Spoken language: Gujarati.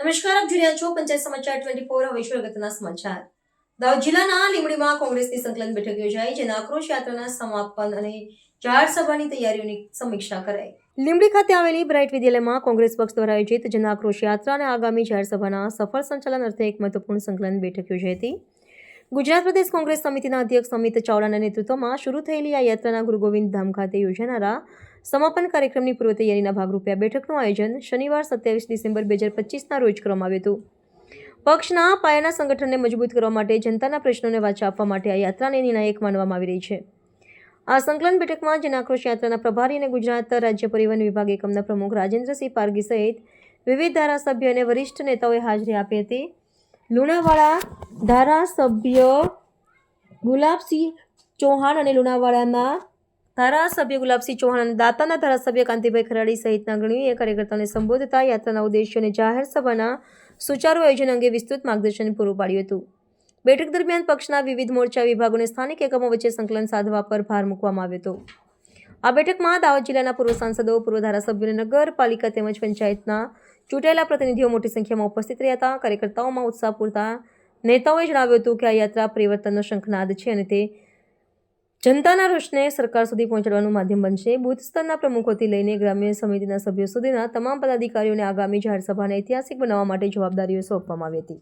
નમસ્કાર, આપ જોઈ રહ્યા છો પંચાયત સમાચાર 24। હવે છે અગત્યના સમાચાર। દાહોદ જિલ્લાના લીંબડીમાં કોંગ્રેસની સંકલન બેઠક યોજાઈ, જેના આક્રોશ યાત્રાના સમાપન અને જાહેર સભાની તૈયારીઓની સમીક્ષા કરાઈ। લીંબડી ખાતે આવેલી બ્રાઇટ વિદ્યાલયમાં કોંગ્રેસ પક્ષ દ્વારા આયોજિત જન આક્રોશ યાત્રા અને આગામી જાહેર સભાના સફળ સંચાલન અર્થે એક મહત્વપૂર્ણ સંકલન બેઠક યોજાઈ હતી। ગુજરાત પ્રદેશ કોંગ્રેસ સમિતિના અધ્યક્ષ અમિત ચાવડાના નેતૃત્વમાં શરૂ થયેલી આ યાત્રાના ગુરુ ગોવિંદ ધામ ખાતે યોજાનારા સમાપન કાર્યક્રમની પૂર્વ તૈયારીના ભાગરૂપે આ બેઠકનું આયોજન શનિવાર 27 ડિસેમ્બર 2025ના રોજ કરવામાં આવ્યું હતું। પક્ષના પાયાના સંગઠનને મજબૂત કરવા માટે જનતાના પ્રશ્નોને વાચા આપવા માટે આ યાત્રાને નિર્ણાયક માનવામાં આવી રહી છે। આ સંકલન બેઠકમાં જન આક્રોશ યાત્રાના પ્રભારી અને ગુજરાત રાજ્ય પરિવહન વિભાગ એકમના પ્રમુખ રાજેન્દ્રસિંહ પારગી સહિત વિવિધ ધારાસભ્યો અને વરિષ્ઠ નેતાઓએ હાજરી આપી હતી। લુણાવાડા ધારાસભ્ય ગુલાબસિંહ ચૌહાણ અને લુણાવાડાના ધારાસભ્ય ગુલાબસિંહ ચૌહાણ અને દાતાના ધારાસભ્ય કાંતિભાઈ ખરાડી સહિતના અગ્રણીઓએ કાર્યકર્તાઓને સંબોધતા યાત્રાના ઉદ્દેશ્યો અને જાહેર સભાના સુચારુ આયોજન અંગે વિસ્તૃત માર્ગદર્શન પૂરું પાડ્યું હતું। બેઠક દરમિયાન પક્ષના વિવિધ મોરચા વિભાગો અને સ્થાનિક એકમો વચ્ચે સંકલન સાધવા પર ભાર મૂકવામાં આવ્યો હતો। આ બેઠકમાં દાહોદ જિલ્લાના પૂર્વ સાંસદો, પૂર્વ ધારાસભ્યો અને નગરપાલિકા તેમજ પંચાયતના ચૂંટાયેલા પ્રતિનિધિઓ મોટી સંખ્યામાં ઉપસ્થિત રહ્યા હતા। કાર્યકર્તાઓમાં ઉત્સાહ પૂરતા નેતાઓએ જણાવ્યું હતું કે આ યાત્રા પરિવર્તનનો શંખનાદ છે અને તે જનતાના રોષને સરકાર સુધી પહોંચાડવાનું માધ્યમ બનશે। બૂથ સ્તરના પ્રમુખોથી લઈને ગ્રામ્ય સમિતિના સભ્યો સુધીના તમામ પદાધિકારીઓને આગામી જાહેર સભાને ઐતિહાસિક બનાવવા માટે જવાબદારીઓ સોંપવામાં આવી હતી।